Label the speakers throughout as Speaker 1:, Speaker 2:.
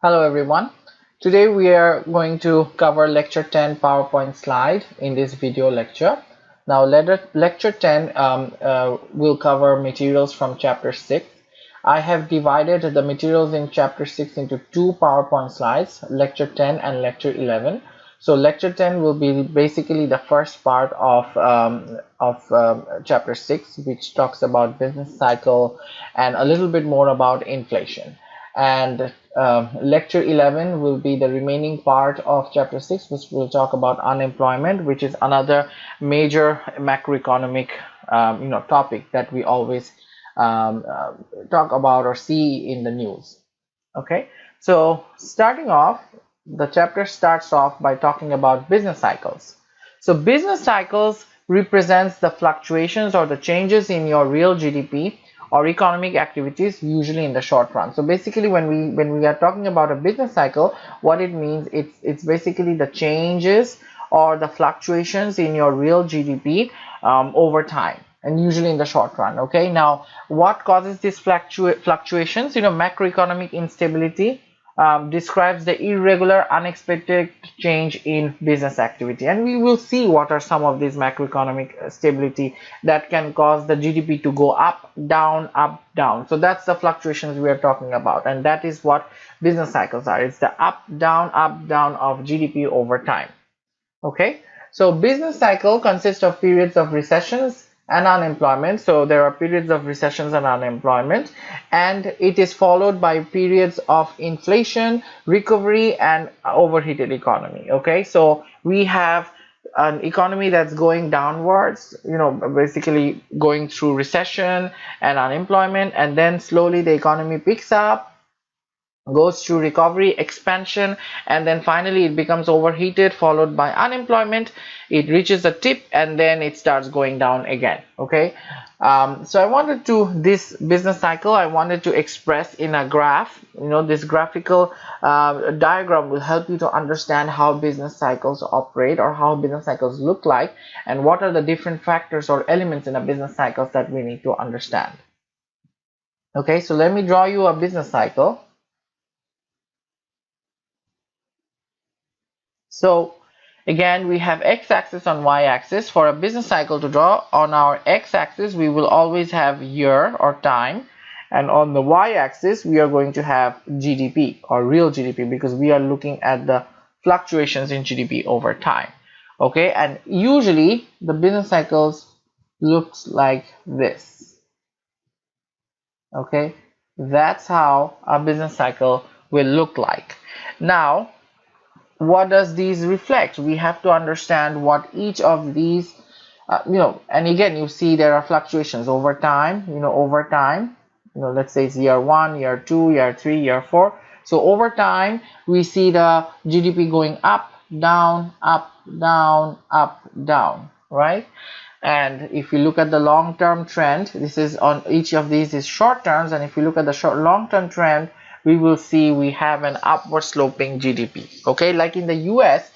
Speaker 1: Hello everyone. Today we are going to cover lecture 10 PowerPoint slide in this video lecture. Now lecture 10 will cover materials from chapter 6. I have divided the materials in chapter 6 into two PowerPoint slides, lecture 10 and lecture 11. So lecture 10 will be basically the first part of chapter 6, which talks about business cycle and a little bit more about inflation. And lecture 11 will be the remaining part of chapter 6, which will talk about unemployment, which is another major macroeconomic topic that we always talk about or see in the news. Okay, so starting off, the chapter starts off by talking about business cycles. So business cycles represents the fluctuations or the changes in your real GDP or economic activities, usually in the short run. So basically when we are talking about a business cycle, what it means, it's basically the changes or the fluctuations in your real GDP over time, and usually in the short run. Okay, now what causes these fluctuations? Macroeconomic instability describes the irregular, unexpected change in business activity, and we will see what are some of these macroeconomic stability that can cause the GDP to go up, down, up, down. So that's the fluctuations we are talking about, and that is what business cycles are. It's the up, down of GDP over time. Okay, so business cycle consists of periods of recessions and unemployment. So there are periods of recessions and unemployment, and it is followed by periods of inflation, recovery, and overheated economy. Okay, so we have an economy that's going downwards, basically going through recession and unemployment, and then slowly the economy picks up, goes through recovery, expansion, and then finally it becomes overheated, followed by unemployment. It reaches a tip and then it starts going down again. Okay, so I wanted to, this business cycle I wanted to express in a graph. This graphical diagram will help you to understand how business cycles operate, or how business cycles look like, and what are the different factors or elements in a business cycle that we need to understand. Okay, so let me draw you a business cycle. So again, we have x-axis on y-axis. For a business cycle to draw, on our x-axis we will always have year or time, and on the y-axis we are going to have GDP or real GDP, because we are looking at the fluctuations in GDP over time. Okay, and usually the business cycles looks like this. Okay, that's how a business cycle will look like. Now, what does these reflect? We have to understand what each of these and again, you see there are fluctuations over time. Let's say it's year 1, year 2, year 3, year 4. So over time we see the GDP going up, down, up, down, up, down, right? And if you look at the long-term trend, this is on each of these is short terms, and if you look at the long-term trend, we will see we have an upward sloping GDP. Okay, like in the US,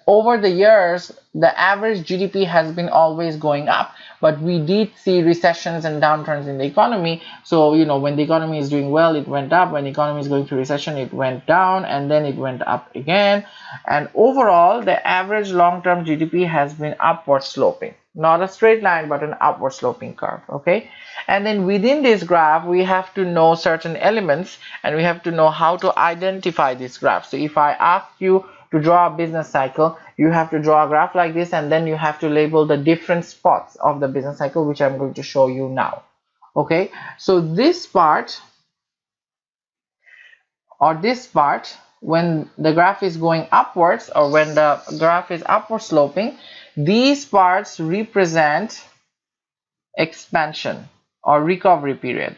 Speaker 1: over the years the average GDP has been always going up, but we did see recessions and downturns in the economy. So when the economy is doing well, it went up. When the economy is going through recession, it went down, and then it went up again. And overall the average long-term GDP has been upward sloping, not a straight line but an upward sloping curve. Okay, and then within this graph we have to know certain elements, and we have to know how to identify this graph. So if I ask you to draw a business cycle, you have to draw a graph like this, and then you have to label the different spots of the business cycle, which I'm going to show you now. Okay, so this part, when the graph is going upwards, or when the graph is upward sloping, these parts represent expansion or recovery period.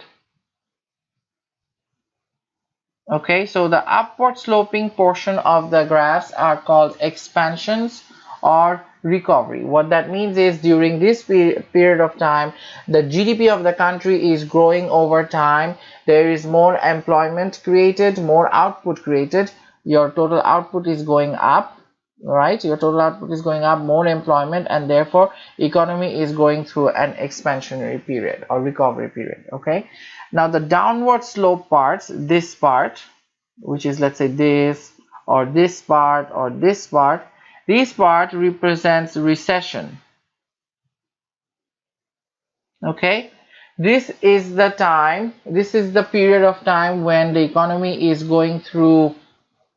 Speaker 1: Okay, so the upward sloping portion of the graphs are called expansions or recovery. What that means is, during this period of time, the GDP of the country is growing over time. There is more employment created, more output created. Your total output is going up, right? Your total output is going up, more employment, and therefore economy is going through an expansionary period or recovery period. Okay, now the downward slope parts, this part, which is, let's say, this or this part or this part, this part represents recession. Okay, this is the time, this is the period of time when the economy is going through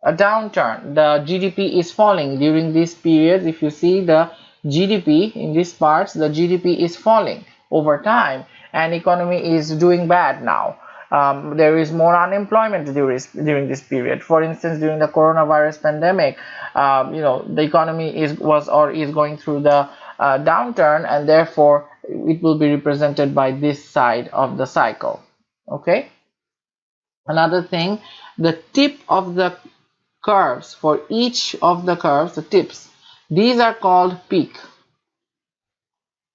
Speaker 1: a downturn. The GDP is falling during this period. If you see the GDP in these parts, the GDP is falling over time and economy is doing bad now. There is more unemployment during this period. For instance, during the coronavirus pandemic, the economy is going through the downturn, and therefore it will be represented by this side of the cycle. Okay, another thing, the tip of the curves, for each of the curves, the tips, these are called peak.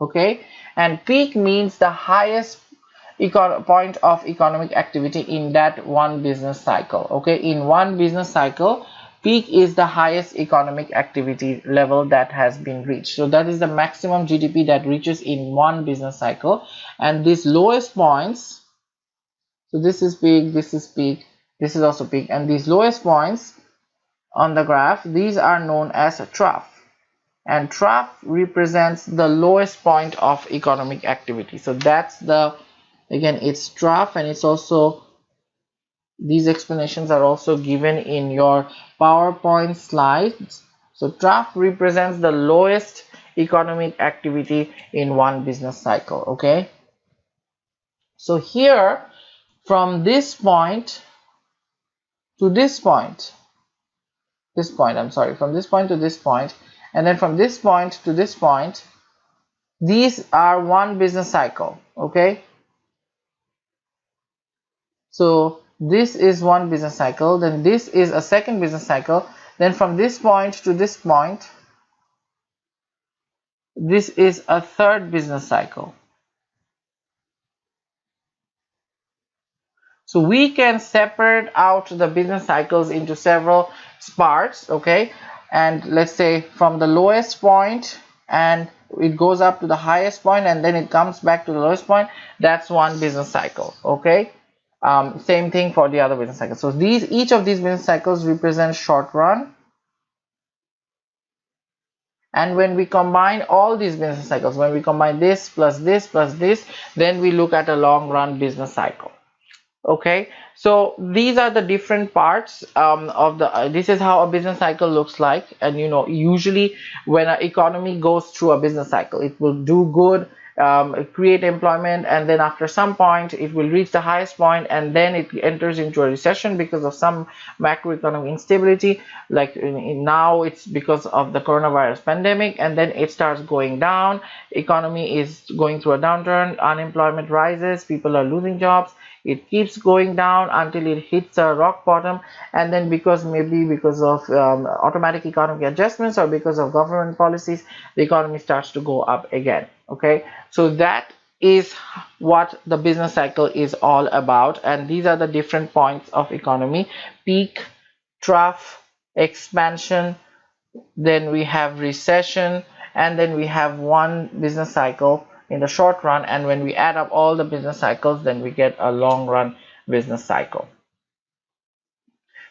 Speaker 1: Okay, and peak means the highest point of economic activity in that one business cycle. Okay, in one business cycle, peak is the highest economic activity level that has been reached. So that is the maximum GDP that reaches in one business cycle. And these lowest points, so this is peak, this is peak, this is also peak, and these lowest points on the graph, these are known as a trough, and trough represents the lowest point of economic activity. So that's the, again, it's trough, and it's also, these explanations are also given in your PowerPoint slides. So trough represents the lowest economic activity in one business cycle. Okay, so here from this point to this point, from this point to this point, and then from this point to this point, these are one business cycle. Okay, so this is one business cycle, then this is a second business cycle, then from this point to this point, this is a third business cycle. So we can separate out the business cycles into several parts. Okay, and let's say from the lowest point and it goes up to the highest point and then it comes back to the lowest point, that's one business cycle. Okay, same thing for the other business cycles. So each of these business cycles represents short run, and when we combine all these business cycles, when we combine this plus this plus this, then we look at a long run business cycle. Okay, so these are the different parts of the this is how a business cycle looks like. And usually when an economy goes through a business cycle, it will do good, create employment, and then after some point it will reach the highest point, and then it enters into a recession because of some macroeconomic instability, like now it's because of the coronavirus pandemic, and then it starts going down, economy is going through a downturn, unemployment rises, people are losing jobs, it keeps going down until it hits a rock bottom, and then maybe because of automatic economic adjustments or because of government policies, the economy starts to go up again. Okay, so that is what the business cycle is all about, and these are the different points of economy: peak, trough, expansion, then we have recession, and then we have one business cycle in the short run, and when we add up all the business cycles, then we get a long run business cycle.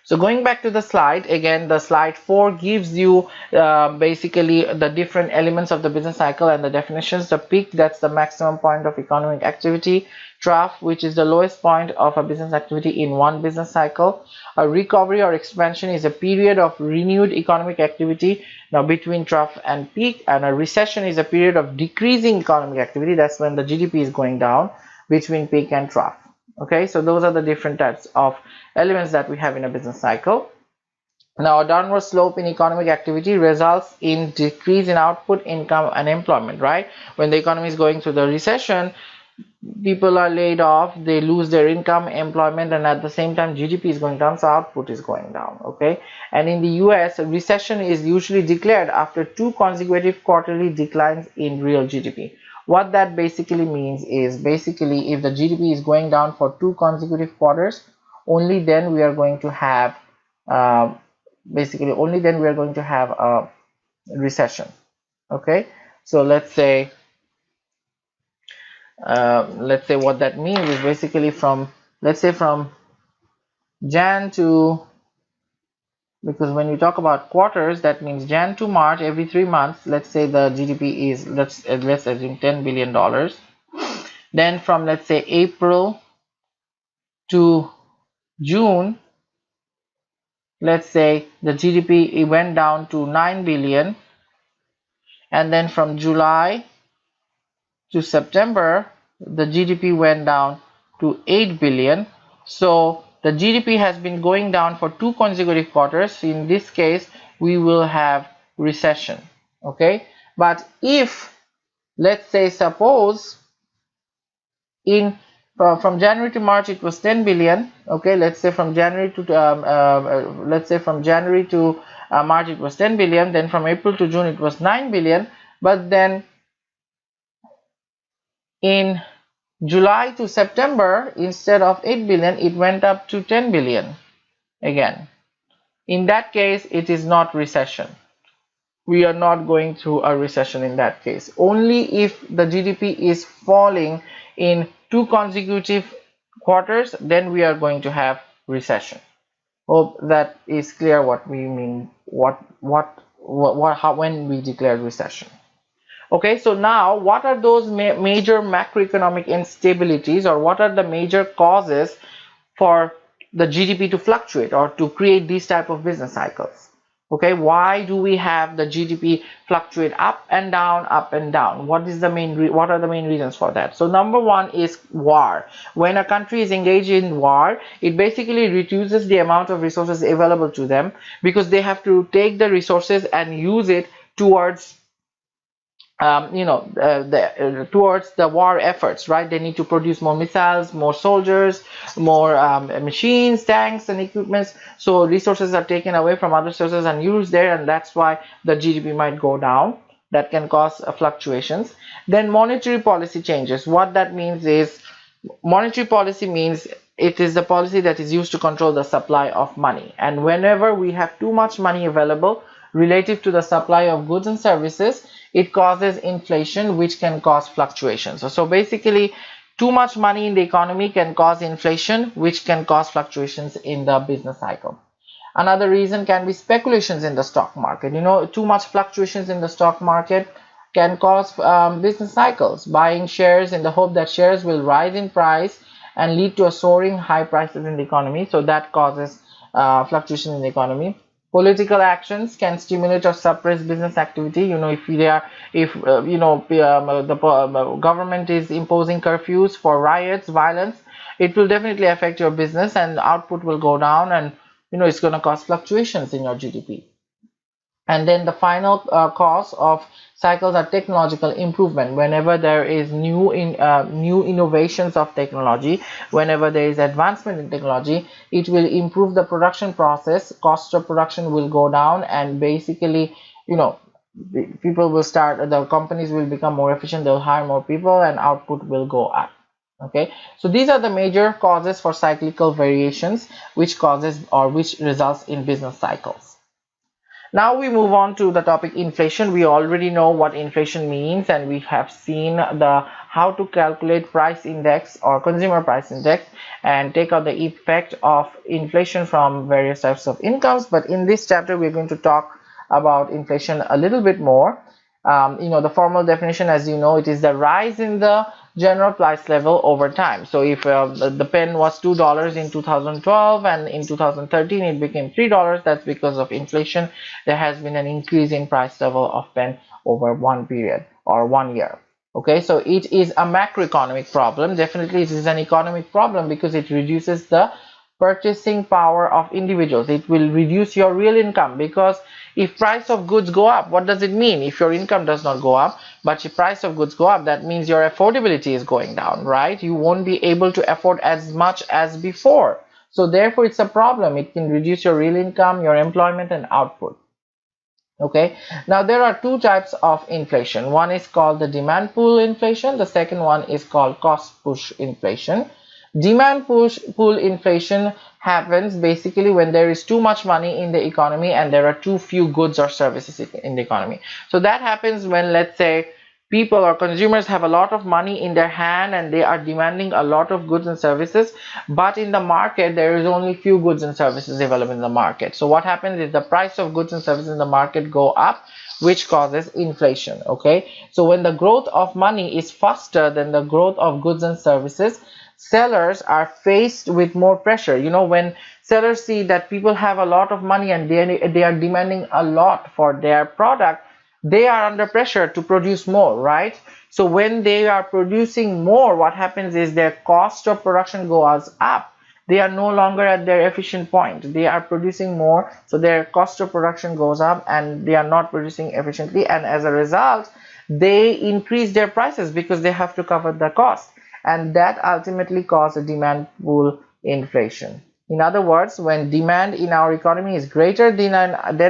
Speaker 1: So going back to the slide again, the slide 4 gives you basically the different elements of the business cycle and the definitions. The peak, that's the maximum point of economic activity. Trough, which is the lowest point of a business activity in one business cycle. A recovery or expansion is a period of renewed economic activity now between trough and peak, and a recession is a period of decreasing economic activity. That's when the GDP is going down between peak and trough. Okay, so those are the different types of elements that we have in a business cycle. Now, a downward slope in economic activity results in decrease in output, income, and employment, right? When the economy is going through the recession, people are laid off, they lose their income, employment, and at the same time GDP is going down, so output is going down. Okay, and in the US, a recession is usually declared after 2 consecutive quarterly declines in real GDP. What that basically means is, basically if the GDP is going down for 2 consecutive quarters, only then we are going to have a recession. Okay, so let's say what that means is basically from, let's say, from Jan to because when we talk about quarters, that means Jan to March, every 3 months. Let's say the GDP is, let's assume $10 billion. Then from, let's say, April to June, let's say the GDP, it went down to 9 billion, and then from July to September the GDP went down to 8 billion. So the GDP has been going down for 2 consecutive quarters. In this case we will have recession. Okay, but if, let's say, suppose in from January to March it was 10 billion. Okay, let's say from January to March it was 10 billion, then from April to June it was 9 billion, but then in July to September, instead of 8 billion it went up to 10 billion again. In that case it is not recession. We are not going through a recession in that case. Only if the GDP is falling in 2 consecutive quarters, then we are going to have recession. Hope that is clear what we mean, how when we declare recession. Okay, so now what are those major macroeconomic instabilities, or what are the major causes for the GDP to fluctuate or to create these type of business cycles? Okay, why do we have the GDP fluctuate up and down, up and down? What are the main reasons for that? So number one is war. When a country is engaged in war, it basically reduces the amount of resources available to them, because they have to take the resources and use it towards towards the war efforts, right? They need to produce more missiles, more soldiers, more machines, tanks and equipments. So resources are taken away from other sources and used there, and that's why the GDP might go down. That can cause fluctuations. Then monetary policy changes. What that means is, monetary policy means it is the policy that is used to control the supply of money, and whenever we have too much money available relative to the supply of goods and services, it causes inflation, which can cause fluctuations. So basically, too much money in the economy can cause inflation, which can cause fluctuations in the business cycle. Another reason can be speculations in the stock market. Too much fluctuations in the stock market can cause business cycles, buying shares in the hope that shares will rise in price and lead to a soaring high prices in the economy. So that causes fluctuation in the economy. Political actions can stimulate or suppress business activity. If the government is imposing curfews for riots, violence, it will definitely affect your business, and output will go down, and it's going to cause fluctuations in your GDP. And then the final cause of cycles are technological improvement. Whenever there is new innovations of technology, whenever there is advancement in technology, it will improve the production process. Cost of production will go down, and basically, people will start, the companies will become more efficient, they'll hire more people, and output will go up. Okay, so these are the major causes for cyclical variations, which results in business cycles. Now we move on to the topic inflation. We already know what inflation means, and we have seen how to calculate price index or consumer price index and take out the effect of inflation from various types of incomes. But in this chapter we're going to talk about inflation a little bit more. The formal definition, as you know, it is the rise in the general price level over time. So if the pen was $2 in 2012 and in 2013 it became $3, that's because of inflation. There has been an increase in price level of pen over one period or 1 year. Okay, so it is a macroeconomic problem. Definitely it is an economic problem, because it reduces the purchasing power of individuals. It will reduce your real income, because if price of goods go up, what does it mean? If your income does not go up, but if price of goods go up, that means your affordability is going down, right? You won't be able to afford as much as before. So therefore it's a problem. It can reduce your real income, your employment and output. Okay, now there are two types of inflation. One is called the demand pull inflation. The second one is called cost push inflation. Demand pull inflation happens basically when there is too much money in the economy and there are too few goods or services in the economy. So that happens when, let's say, people or consumers have a lot of money in their hand and they are demanding a lot of goods and services, but in the market there is only few goods and services available in the market. So what happens is the price of goods and services in the market go up, which causes inflation. Okay, so when the growth of money is faster than the growth of goods and services, sellers are faced with more pressure. When sellers see that people have a lot of money and they are demanding a lot for their product, they are under pressure to produce more, right? So when they are producing more, what happens is their cost of production goes up. They are no longer at their efficient point. They are producing more, so their cost of production goes up and they are not producing efficiently, and as a result they increase their prices because they have to cover the cost, and that ultimately causes a demand pull inflation. In other words, when demand in our economy is greater than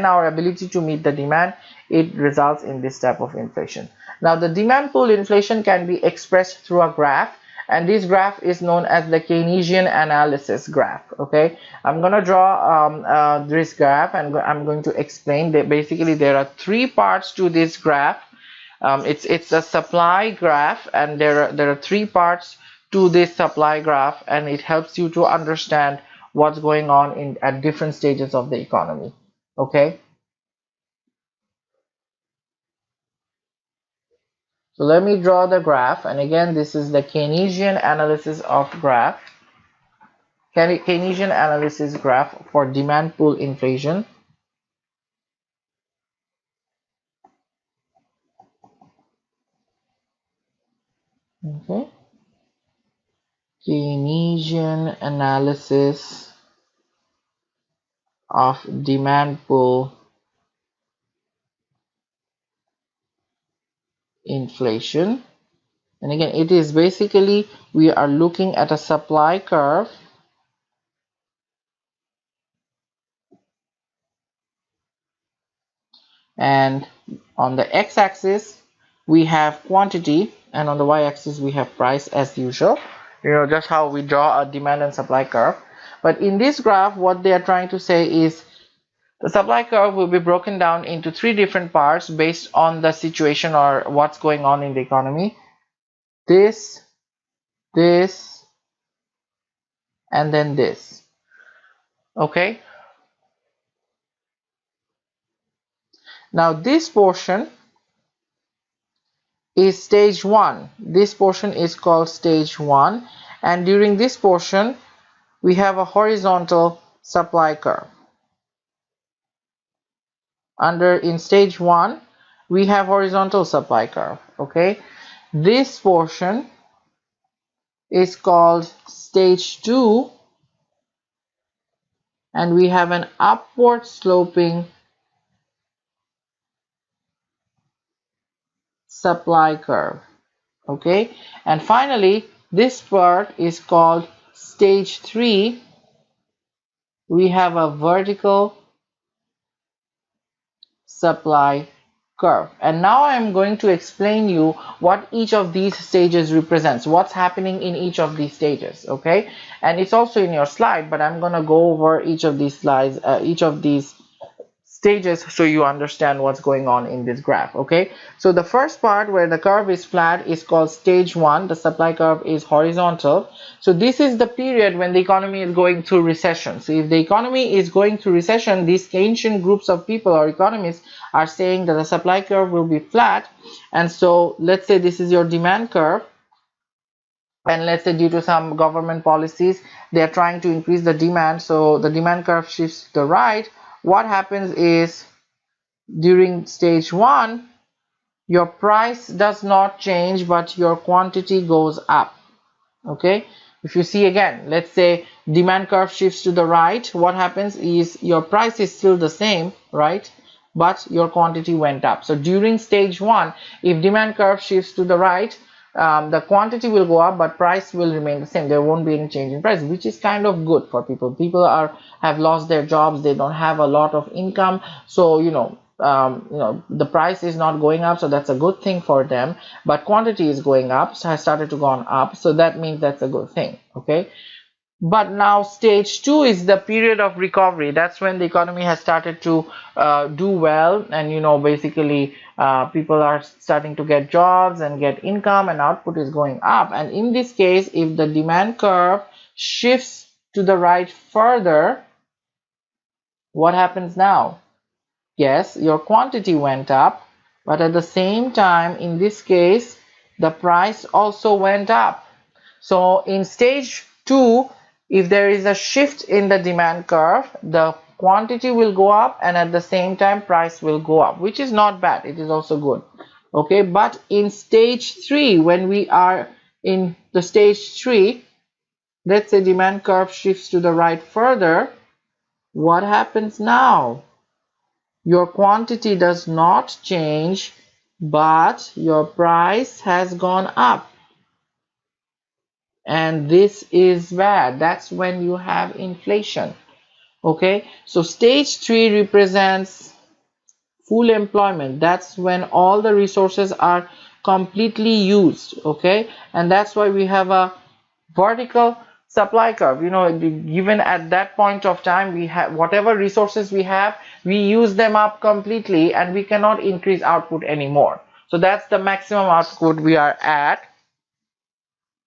Speaker 1: our ability to meet the demand, it results in this type of inflation. Now, the demand pull inflation can be expressed through a graph, and this graph is known as the Keynesian analysis graph. Okay, I'm going to draw this graph, and I'm going to explain that basically there are three parts to this graph. It's a supply graph, and there are three parts to this supply graph, and it helps you to understand what's going on at different stages of the economy. Okay, so let me draw the graph, and again this is the Keynesian analysis of graph. Keynesian analysis graph for demand pull inflation. Okay, Keynesian analysis of demand pull inflation. And again, it is basically we are looking at a supply curve, and on the x-axis we have quantity, and on the y-axis we have price, as usual. Just how we draw a demand and supply curve. But in this graph, what they are trying to say is the supply curve will be broken down into three different parts based on the situation or what's going on in the economy. This, and then this. Okay, now this portion is stage 1. This portion is called stage 1, and during this portion we have a horizontal supply curve. In stage 1 we have horizontal supply curve. Okay, this portion is called stage 2, and we have an upward sloping supply curve. Okay, and finally this part is called stage 3. We have a vertical supply curve. And now I am going to explain you what each of these stages represents, what's happening in each of these stages. Okay, and it's also in your slide, but I'm going to go over each of these slides, each of these stages, so you understand what's going on in this graph. Okay, so the first part where the curve is flat is called stage 1. The supply curve is horizontal. So this is the period when the economy is going through recession. So if the economy is going through recession, these ancient groups of people or economists are saying that the supply curve will be flat. And so let's say this is your demand curve, and let's say due to some government policies they are trying to increase the demand, so the demand curve shifts to the right. What happens is during stage 1 your price does not change, but your quantity goes up. Okay, if you see again, let's say demand curve shifts to the right, what happens is your price is still the same, right, but your quantity went up. So during stage 1, if demand curve shifts to the right, the quantity will go up but price will remain the same. There won't be any change in price, which is kind of good for people. People have lost their jobs, they don't have a lot of income, so the price is not going up, so that's a good thing for them, but quantity is going up, so has started to go on up, so that means that's a good thing. Okay, But now stage 2 is the period of recovery. That's when the economy has started to do well, and basically people are starting to get jobs and get income, and output is going up. And in this case, if the demand curve shifts to the right further, what happens now? Yes, your quantity went up, but at the same time, in this case, the price also went up. So in stage 2, if there is a shift in the demand curve, the quantity will go up, and at the same time price will go up, which is not bad. It is also good. Okay, but in stage 3, when we are in the stage 3, let's say demand curve shifts to the right further, what happens now? Your quantity does not change, but your price has gone up. And this is bad. That's when you have inflation. Okay, so stage 3 represents full employment. That's when all the resources are completely used. Okay, and that's why we have a vertical supply curve. Given at that point of time, we have whatever resources we have, we use them up completely, and we cannot increase output anymore. So that's the maximum output we are at.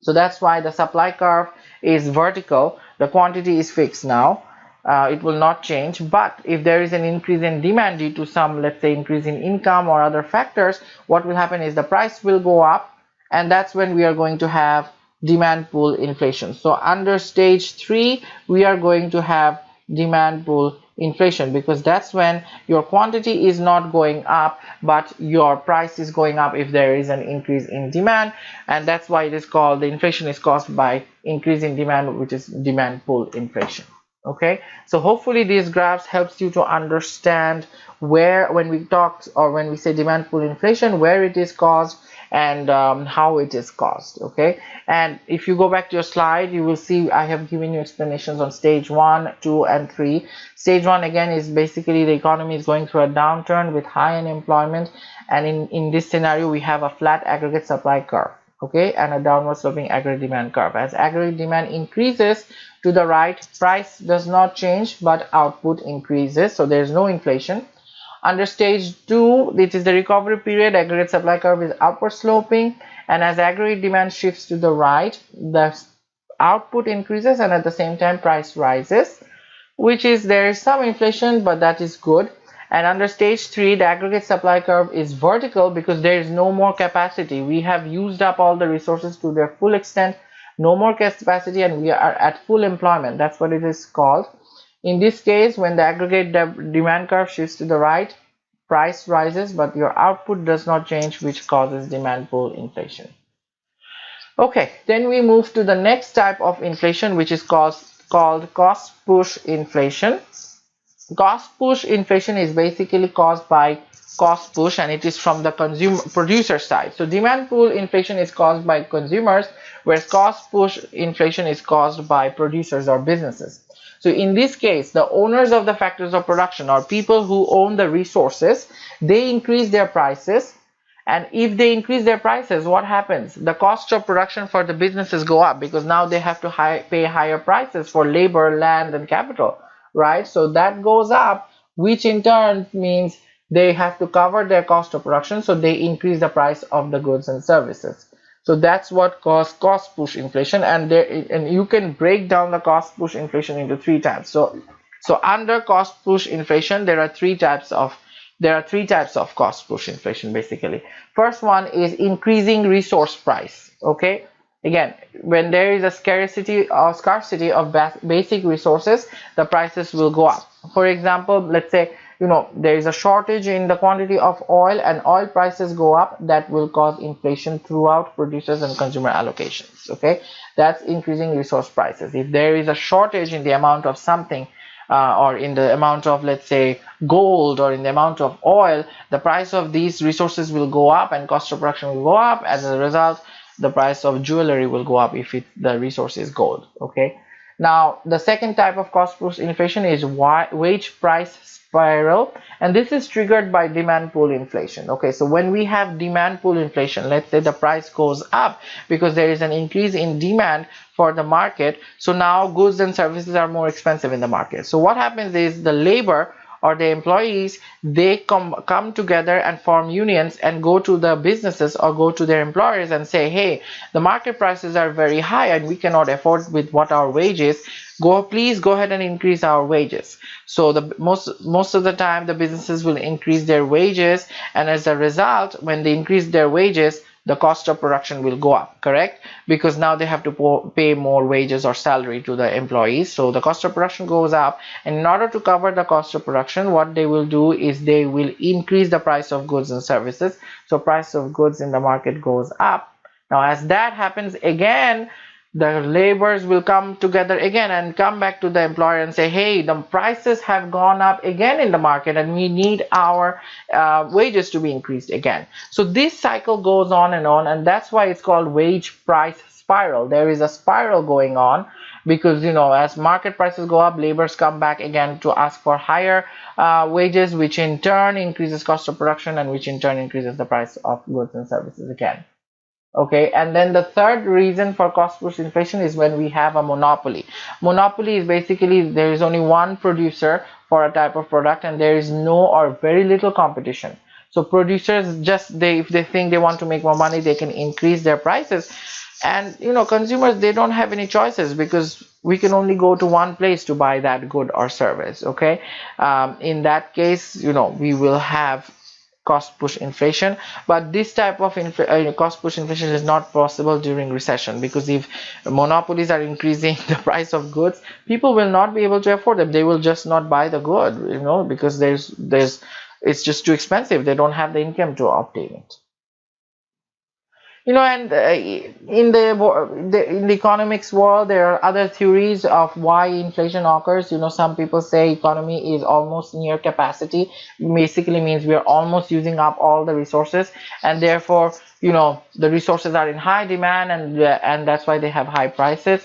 Speaker 1: So that's why the supply curve is vertical. The quantity is fixed now. It will not change. But if there is an increase in demand due to some, let's say, increase in income or other factors, what will happen is the price will go up, and that's when we are going to have demand pull inflation. So under stage 3, we are going to have demand pull inflation, because that's when your quantity is not going up, but your price is going up if there is an increase in demand. And that's why it is called, the inflation is caused by increase in demand, which is demand pull inflation. Okay, so hopefully these graphs helps you to understand where, when we talk or when we say demand pull inflation, where it is caused and how it is caused. Okay, and if you go back to your slide, you will see I have given you explanations on stage 1, 2 and 3. Stage 1 again is basically the economy is going through a downturn with high unemployment, and in this scenario we have a flat aggregate supply curve, okay, and a downward sloping aggregate demand curve. As aggregate demand increases to the right, price does not change, but output increases, so there is no inflation. Under stage 2, it is the recovery period. Aggregate supply curve is upward sloping, and as aggregate demand shifts to the right, the output increases, and at the same time price rises, which is, there is some inflation, but that is good. And under stage 3, the aggregate supply curve is vertical, because there is no more capacity. We have used up all the resources to their full extent, no more capacity, and we are at full employment. That's what it is called. In this case, when the aggregate demand curve shifts to the right, price rises, but your output does not change, which causes demand pull inflation. Okay, then we move to the next type of inflation, which is called cost push inflation. Cost push inflation is basically caused by cost push, and it is from the producer side. So demand pull inflation is caused by consumers, whereas cost push inflation is caused by producers or businesses. So in this case, the owners of the factors of production, or people who own the resources, they increase their prices. And if they increase their prices, what happens? The cost of production for the businesses go up, because now they have to pay higher prices for labor, land and capital, right? So that goes up, which in turn means they have to cover their cost of production, so they increase the price of the goods and services. So that's what causes cost push inflation, and you can break down the cost push inflation into 3 types. So under cost push inflation, there are three types of cost push inflation basically. First one is increasing resource price. Okay, again, when there is a scarcity of basic resources, the prices will go up. For example, let's say there is a shortage in the quantity of oil, and oil prices go up. That will cause inflation throughout producers and consumer allocations. Okay, that's increasing resource prices. If there is a shortage in the amount of something, or in the amount of, let's say, gold, or in the amount of oil, the price of these resources will go up and cost of production will go up. As a result, the price of jewelry will go up if the resource is gold. Okay, Now, the second type of cost push inflation is wage price spiral, and this is triggered by demand pull inflation. Okay, so when we have demand pull inflation, let's say the price goes up because there is an increase in demand for the market, so now goods and services are more expensive in the market. So what happens is the labor or the employees, they come together and form unions and go to the businesses or go to their employers and say, hey, the market prices are very high and we cannot afford with what our wages. Please go ahead and increase our wages. So the most of the time the businesses will increase their wages, and as a result, when they increase their wages, the cost of production will go up, correct? Because now they have to pay more wages or salary to the employees, so the cost of production goes up, and in order to cover the cost of production, what they will do is they will increase the price of goods and services, so price of goods in the market goes up. Now as that happens again, the laborers will come together again and come back to the employer and say, hey, the prices have gone up again in the market and we need our wages to be increased again. So this cycle goes on, and that's why it's called wage price spiral. There is a spiral going on because, as market prices go up, laborers come back again to ask for higher wages, which in turn increases cost of production, and which in turn increases the price of goods and services again. Okay, and then the third reason for cost push inflation is when we have a monopoly. Monopoly is basically there is only one producer for a type of product and there is no or very little competition. So producers if they think they want to make more money, they can increase their prices, and consumers, they don't have any choices because we can only go to one place to buy that good or service. Okay, in that case, we will have cost push inflation, but this type of cost push inflation is not possible during recession, because if monopolies are increasing the price of goods, people will not be able to afford them. They will just not buy the good, because it's just too expensive. They don't have the income to obtain it. And in the economics world, there are other theories of why inflation occurs. Some people say economy is almost near capacity. Basically means we are almost using up all the resources, and therefore, the resources are in high demand, and that's why they have high prices.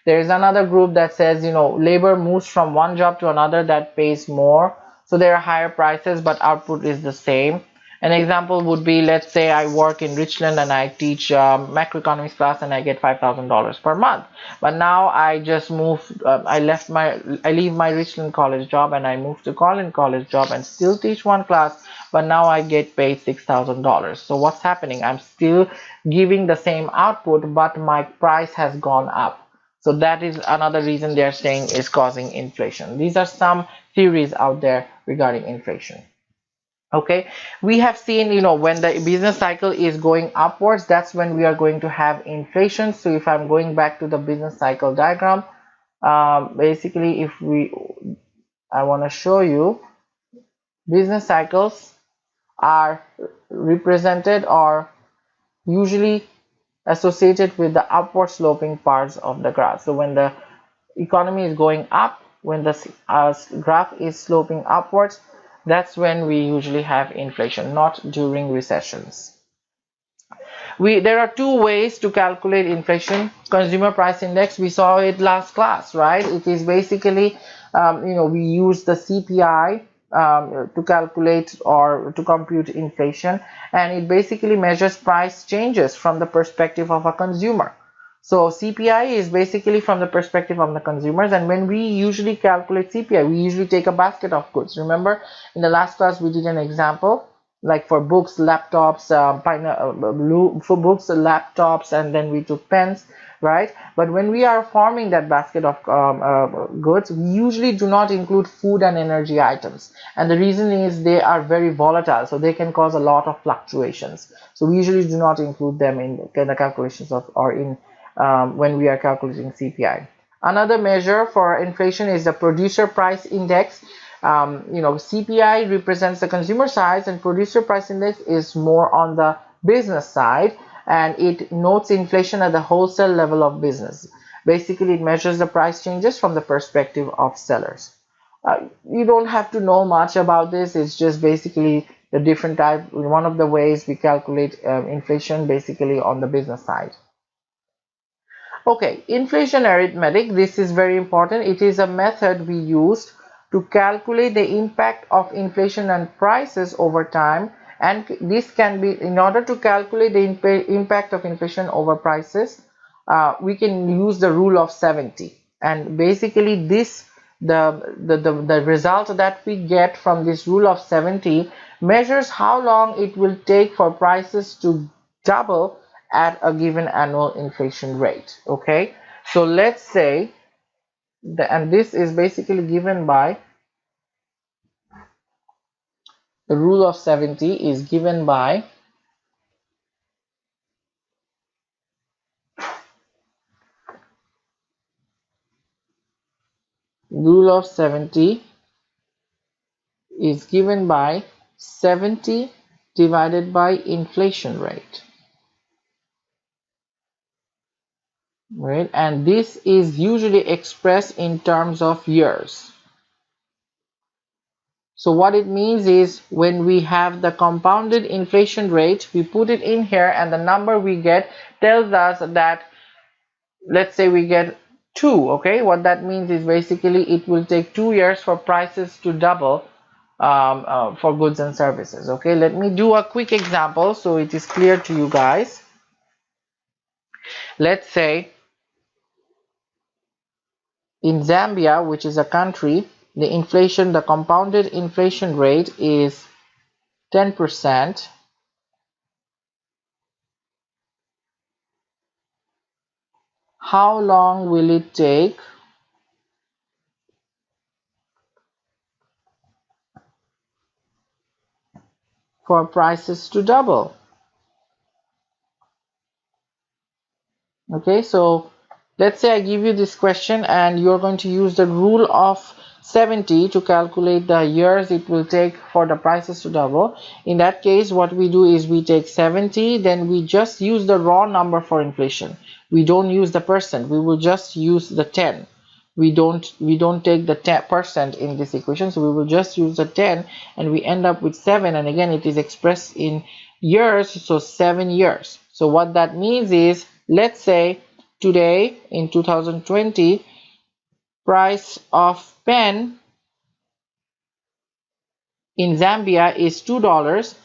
Speaker 1: There is another group that says, labor moves from one job to another that pays more, so there are higher prices, but output is the same. An example would be, let's say I work in Richland and I teach macroeconomics class and I get $5,000 per month. But now I just moved, I leave my Richland college job and I move to Collin college job and still teach one class, but now I get paid $6,000. So what's happening? I'm still giving the same output, but my price has gone up. So that is another reason they are saying is causing inflation. These are some theories out there regarding inflation. Okay, we have seen, when the business cycle is going upwards, that's when we are going to have inflation. So if I'm going back to the business cycle diagram, basically I want to show you business cycles are represented or usually associated with the upward sloping parts of the graph. So when the economy is going up, when the graph is sloping upwards, that's when we usually have inflation, not during recessions. There are two ways to calculate inflation. Consumer price index, we saw it last class, right? It is basically, we use the CPI to calculate or to compute inflation, and it basically measures price changes from the perspective of a consumer. So CPI is basically from the perspective of the consumers, and when we usually calculate CPI, we usually take a basket of goods. Remember, in the last class we did an example, like for books, laptops, for books, laptops, and then we took pens, right? But when we are forming that basket of goods, we usually do not include food and energy items, and the reason is they are very volatile, so they can cause a lot of fluctuations. So we usually do not include them in the calculations when we are calculating CPI. Another measure for inflation is the producer price index. CPI represents the consumer side, and producer price index is more on the business side, and it notes inflation at the wholesale level of business. Basically, it measures the price changes from the perspective of sellers. You don't have to know much about this. It's just basically the different type, one of the ways we calculate inflation basically on the business side. Okay, inflation arithmetic, this is very important. It is a method we used to calculate the impact of inflation on prices over time, and this can be, in order to calculate the impact of inflation over prices, we can use the rule of 70. And basically this, the result that we get from this rule of 70 measures how long it will take for prices to double at a given annual inflation rate. Okay, so let's say and this is basically given by the rule of 70 is given by rule of 70 is given by 70 divided by inflation rate, right? And this is usually expressed in terms of years. So what it means is, when we have the compounded inflation rate, we put it in here, and the number we get tells us that, let's say we get 2. Okay, what that means is basically it will take 2 years for prices to double for goods and services. Okay, let me do a quick example so it is clear to you guys. Let's say in Zambia, which is a country, the compounded inflation rate is 10%. How long will it take for prices to double? Okay, so let's say I give you this question and you're going to use the rule of 70 to calculate the years it will take for the prices to double. In that case, what we do is we take 70, then we just use the raw number for inflation. We don't use the percent, we will just use the 10. We don't take the 10% in this equation, so we will just use the 10 and we end up with 7, and again it is expressed in years, so 7 years. So what that means is, let's say today in 2020, price of pen in Zambia is $2.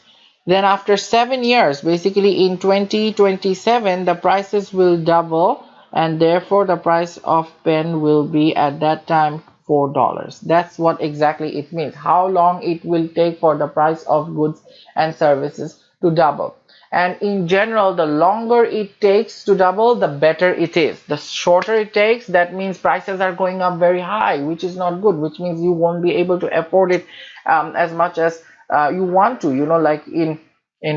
Speaker 1: Then after 7 years, basically in 2027, the prices will double, and therefore the price of pen will be at that time $4. That's what exactly it means, how long it will take for the price of goods and services to double. And in general, the longer it takes to double, the better it is. The shorter it takes, that means prices are going up very high, which is not good, which means you won't be able to afford it as much as you want to. You know, like in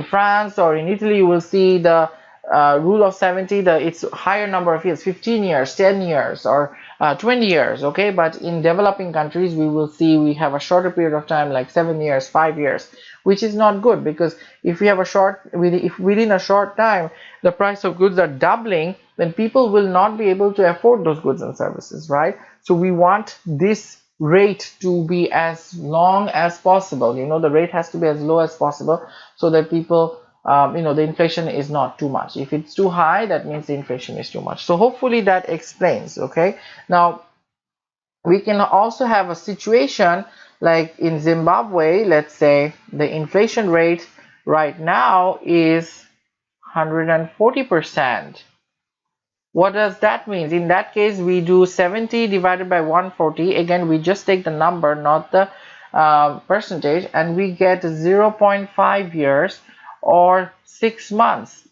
Speaker 1: France or in Italy, you will see the rule of 70, it's higher number of years, 15 years, 10 years, or 20 years. Okay, but in developing countries, we will see we have a shorter period of time, like 7 years, 5 years, which is not good, because if we have if within a short time the price of goods are doubling, then people will not be able to afford those goods and services, right? So we want this rate to be as long as possible. You know, the rate has to be as low as possible, so that people the inflation is not too much. If it's too high, that means the inflation is too much. So hopefully that explains. Okay, now we can also have a situation like in Zimbabwe. Let's say the inflation rate right now is 140%. What does that mean? In that case, we do 70 divided by 140. Again, we just take the number, not the percentage, and we get 0.5 years or 6 months.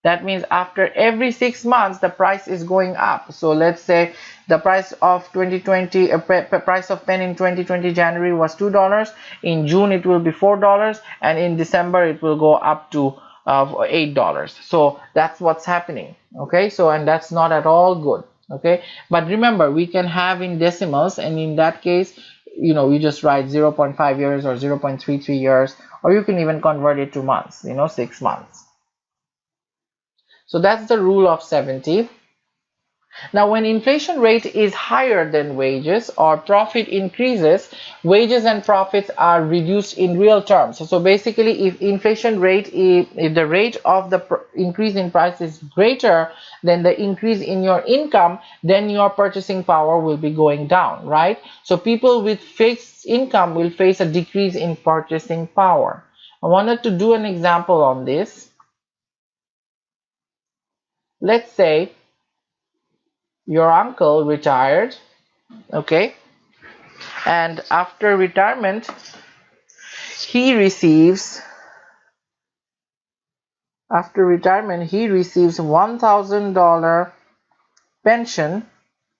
Speaker 1: That means after every 6 months the price is going up. So let's say the price of 2020 price of pen in 2020 January was $2. In June it will be $4, and in December it will go up to $8. So that's what's happening. Okay, so and that's not at all good. Okay, but remember, we can have in decimals, and in that case, you know, you just write 0.5 years or 0.33 years, or you can even convert it to months, 6 months. So that's the rule of 70. Now, when inflation rate is higher than wages or profit increases, wages and profits are reduced in real terms. So basically, if inflation rate, if the rate of the increase in price is greater than the increase in your income, then your purchasing power will be going down, right? So people with fixed income will face a decrease in purchasing power. I wanted to do an example on this. Let's say your uncle retired, okay, and after retirement he receives $1,000 pension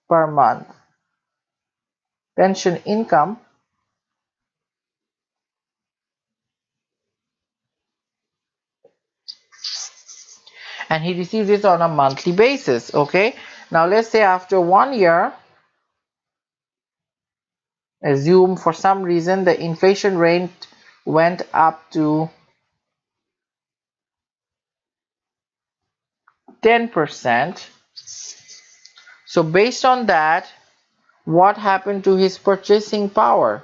Speaker 1: per month, pension income, and he receives it on a monthly basis. Okay, now let's say after 1 year, assume for some reason the inflation rate went up to 10%. So based on that, what happened to his purchasing power?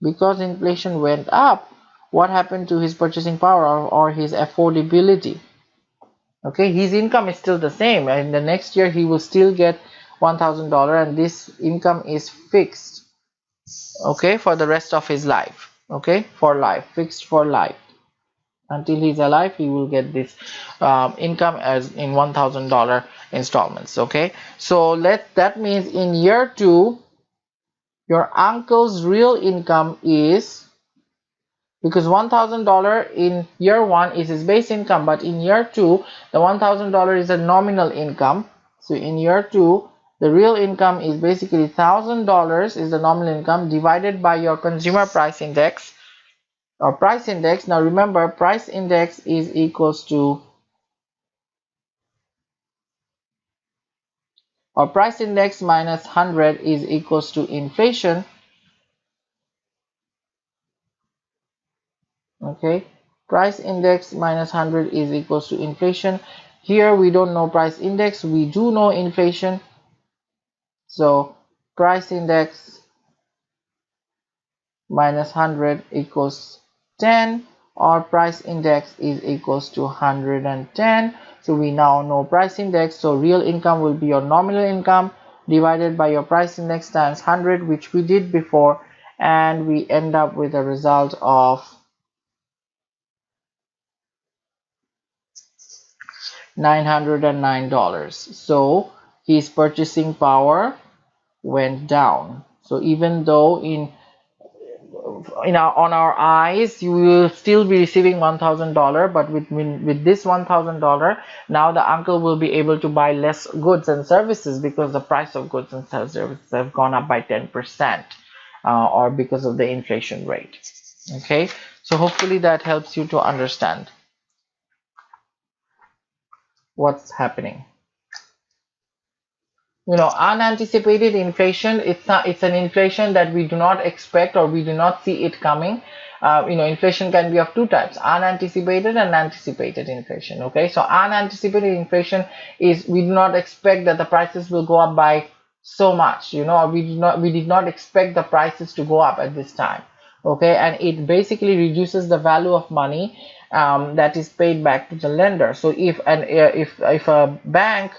Speaker 1: Because inflation went up, what happened to his purchasing power, or his affordability? Okay, his income is still the same, and the next year he will still get $1,000, and this income is fixed, okay, for the rest of his life. Okay, for life, fixed for life. Until he's alive, he will get this income as in $1,000 installments. Okay, so that means in year 2 your uncle's real income is, because $1,000 in year 1 is his base income, but in year 2 the $1,000 is a nominal income. So in year 2 the real income is basically $1,000 is the nominal income divided by your consumer price index or price index. Now remember, price index is equals to, or price index minus 100 is equals to inflation. Okay, price index minus 100 is equals to inflation. Here we don't know price index, we do know inflation. So price index minus 100 equals 10, or price index is equals to 110. So we now know price index. So real income will be your nominal income divided by your price index times 100, which we did before, and we end up with a result of $909. So his purchasing power went down. So even though on our eyes you will still be receiving $1,000, but with this $1,000, now the uncle will be able to buy less goods and services because the price of goods and services have gone up by 10%, or because of the inflation rate. Okay, so hopefully that helps you to understand what's happening. Unanticipated inflation, it's an inflation that we do not expect, or we do not see it coming. Inflation can be of two types: unanticipated and anticipated inflation. Okay, so unanticipated inflation is we do not expect that the prices will go up by so much, or we did not expect the prices to go up at this time. Okay, and it basically reduces the value of money that is paid back to the lender. So if a bank,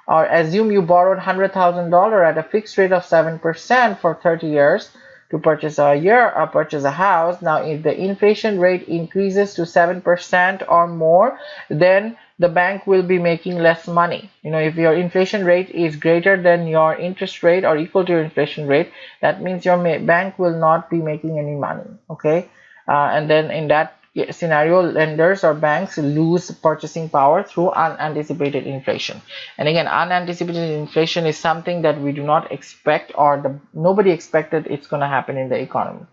Speaker 1: or assume you borrowed $100,000 at a fixed rate of 7% for 30 years to purchase a house. Now if the inflation rate increases to 7% or more, then the bank will be making less money. If your inflation rate is greater than your interest rate or equal to your inflation rate, that means your bank will not be making any money. Okay, and then in that scenario, lenders or banks lose purchasing power through unanticipated inflation. And again, unanticipated inflation is something that we do not expect, or nobody expected it's going to happen in the economy.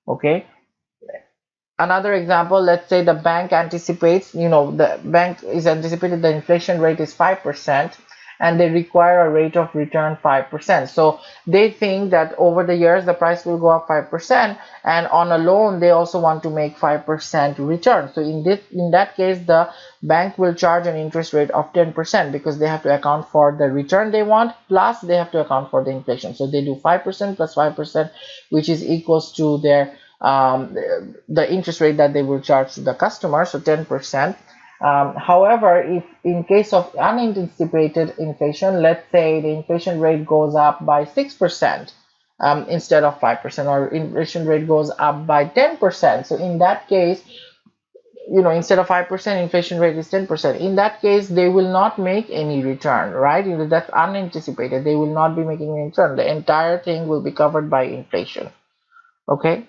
Speaker 1: Okay, another example, let's say the bank anticipates, the bank is anticipated the inflation rate is 5%, and they require a rate of return 5%. So they think that over the years the price will go up 5%, and on a loan they also want to make 5% return. So in that case the bank will charge an interest rate of 10% because they have to account for the return they want, plus they have to account for the inflation. So they do 5% plus 5%, which is equals to their the interest rate that they will charge to the customer, so 10%. However, if in case of unanticipated inflation, let's say the inflation rate goes up by 6% instead of 5%, or inflation rate goes up by 10%. So in that case, instead of 5%, inflation rate is 10%. In that case, they will not make any return, right? That's unanticipated. They will not be making any return. The entire thing will be covered by inflation. Okay.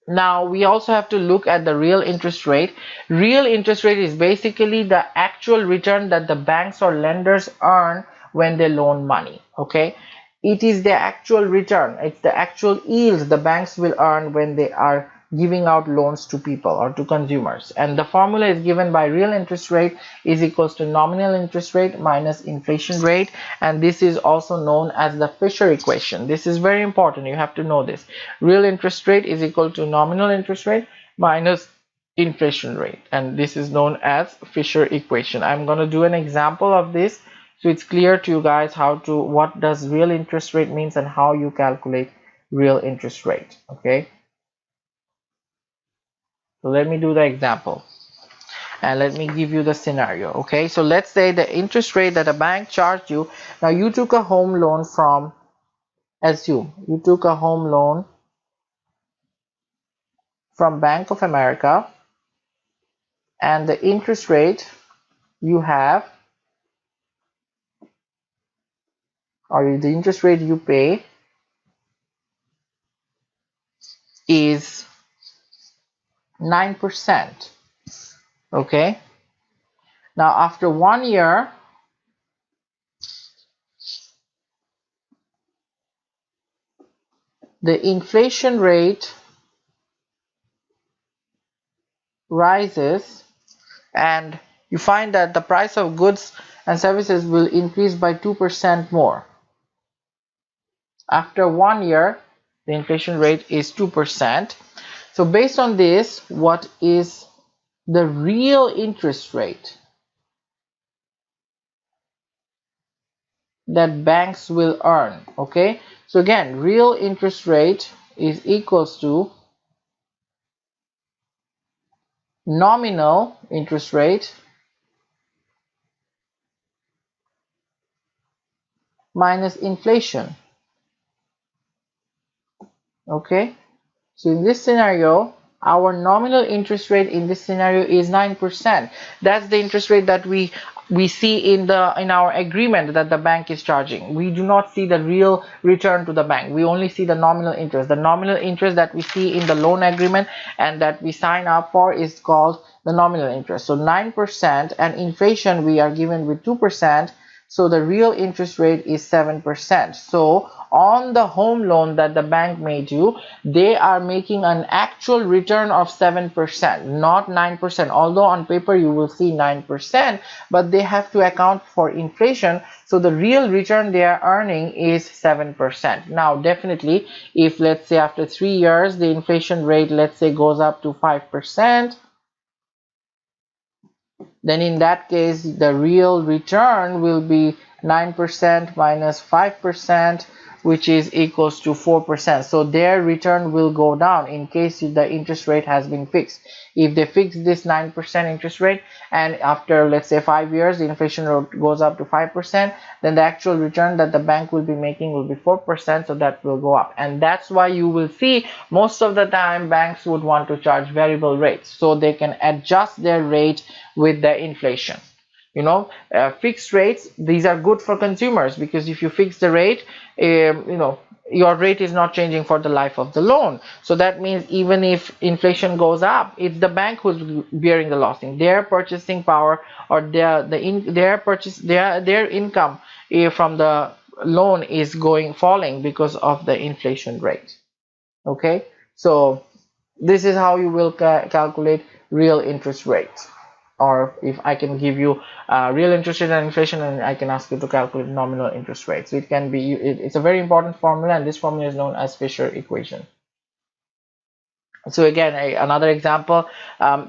Speaker 1: Now we also have to look at the real interest rate. Real interest rate is basically the actual return that the banks or lenders earn when they loan money. Okay, it is the actual return, it's the actual yields the banks will earn when they are giving out loans to people or to consumers, and the formula is given by real interest rate is equals to nominal interest rate minus inflation rate, and this is also known as the Fisher equation. This is very important, you have to know this. Real interest rate is equal to nominal interest rate minus inflation rate, and this is known as Fisher equation. I'm going to do an example of this so it's clear to you guys what does real interest rate means and how you calculate real interest rate. Okay, so let me do the example and let me give you the scenario. Okay, so let's say the interest rate that a bank charged you. Now you took a home loan from, assume you took a home loan from Bank of America, and the interest rate you have, or the interest rate you pay, is 9%. Okay, now after 1 year the inflation rate rises and you find that the price of goods and services will increase by 2% more. After 1 year the inflation rate is 2%. So based on this, what is the real interest rate that banks will earn? Okay, so again, real interest rate is equals to nominal interest rate minus inflation. Okay, so in this scenario our nominal interest rate in this scenario is 9%. That's the interest rate that we see in our agreement that the bank is charging. We do not see the real return to the bank, we only see the nominal interest. The nominal interest that we see in the loan agreement and that we sign up for is called the nominal interest. So 9%, and inflation we are given with 2%, so the real interest rate is 7%. So on the home loan that the bank made you, they are making an actual return of 7%, not 9%. Although on paper you will see 9%, but they have to account for inflation, so the real return they are earning is 7%. Now definitely, if let's say after 3 years the inflation rate, let's say, goes up to 5%, then in that case the real return will be 9% minus 5%, which is equals to 4%. So their return will go down in case the interest rate has been fixed. If they fix this 9% interest rate and after let's say 5 years the inflation rate goes up to 5%, then the actual return that the bank will be making will be 4%, so that will go up. And that's why you will see most of the time banks would want to charge variable rates so they can adjust their rate with the inflation. Fixed rates, these are good for consumers because if you fix the rate, your rate is not changing for the life of the loan. So that means even if inflation goes up, it's the bank who's bearing the loss. Their purchasing power or their income from the loan is falling because of the inflation rate. Okay, so this is how you will calculate real interest rate. or if I can give you real interest rate and inflation, and I can ask you to calculate nominal interest rate. So it can be, it's a very important formula, and this formula is known as Fisher equation. So again, another example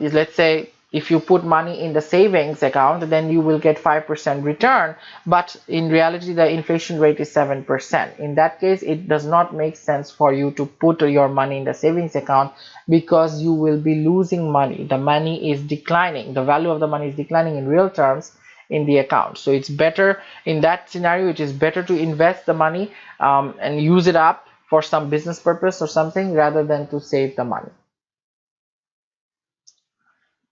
Speaker 1: is, let's say if you put money in the savings account, then you will get 5% return, but in reality the inflation rate is 7%. In that case, it does not make sense for you to put your money in the savings account, because you will be losing money. The money is declining, the value of the money is declining in real terms in the account. So it's better in that scenario, it is better to invest the money and use it up for some business purpose or something, rather than to save the money.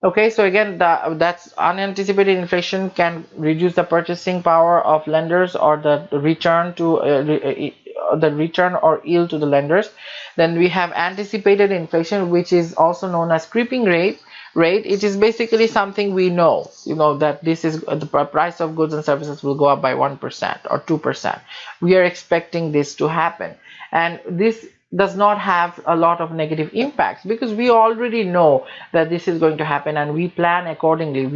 Speaker 1: Okay, so again, that's unanticipated inflation can reduce the purchasing power of lenders, or the return to the return or yield to the lenders. Then we have anticipated inflation, which is also known as creeping rate. It is basically something we know, that this is the price of goods and services will go up by 1% or 2%. We are expecting this to happen, and this does not have a lot of negative impacts, because we already know that this is going to happen, and we plan accordingly.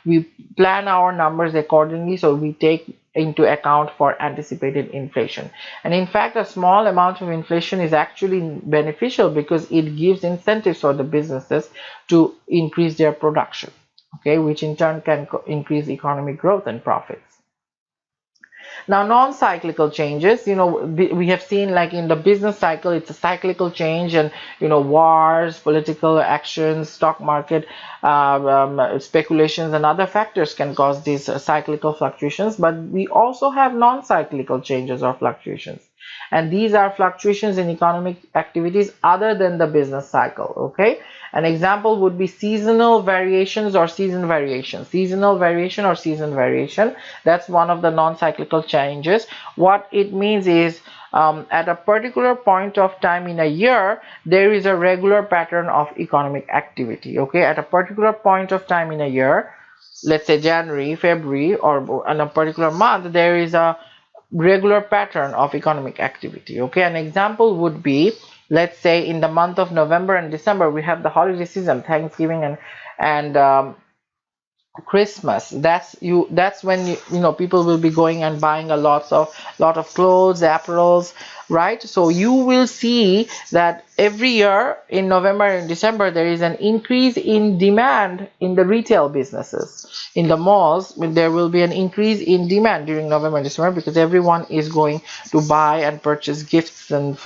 Speaker 1: We plan our numbers accordingly, so we take into account for anticipated inflation. And in fact, a small amount of inflation is actually beneficial, because it gives incentives for the businesses to increase their production, okay, which in turn can increase economic growth and profits. Now, non-cyclical changes, we have seen, like in the business cycle, it's a cyclical change, and wars, political actions, stock market speculations, and other factors can cause these cyclical fluctuations. But we also have non-cyclical changes or fluctuations, and these are fluctuations in economic activities other than the business cycle. Okay, an example would be seasonal variations or season variation. Seasonal variation or season variation, that's one of the non-cyclical changes. What it means is, at a particular point of time in a year, there is a regular pattern of economic activity. Okay, at a particular point of time in a year, let's say January, February, or in a particular month, there is a regular pattern of economic activity. Okay, an example would be, let's say in the month of November and December, we have the holiday season, Thanksgiving and Christmas. That's when people will be going and buying a lot of clothes, apparels, right? So you will see that every year in November and December there is an increase in demand in the retail businesses. In the malls, there will be an increase in demand during November and December, because everyone is going to buy and purchase gifts and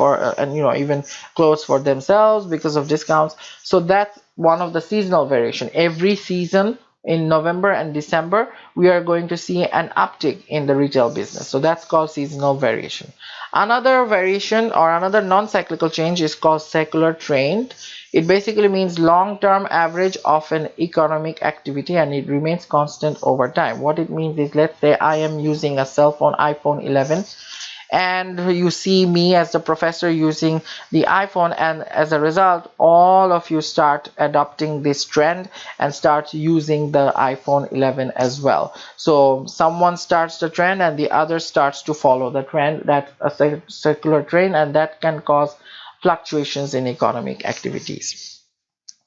Speaker 1: even clothes for themselves because of discounts. So that's one of the seasonal variation. Every season in November and December, we are going to see an uptick in the retail business. So that's called seasonal variation. Another variation or another non-cyclical change is called secular trend. It basically means long-term average of an economic activity, and it remains constant over time. What it means is, let's say I am using a cell phone, iPhone 11, and you see me as the professor using the iPhone, and as a result all of you start adopting this trend and start using the iPhone 11 as well. So someone starts the trend and the other starts to follow the trend. That's a circular trend, and that can cause fluctuations in economic activities.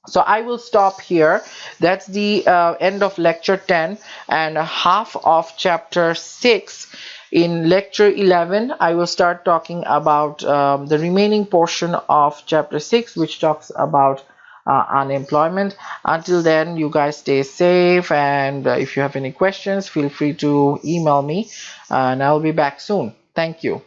Speaker 1: So I will stop here. That's the end of lecture 10 and half of chapter 6. In lecture 11, I will start talking about the remaining portion of chapter 6, which talks about unemployment. Until then, you guys stay safe, and if you have any questions, feel free to email me, and I'll be back soon. Thank you.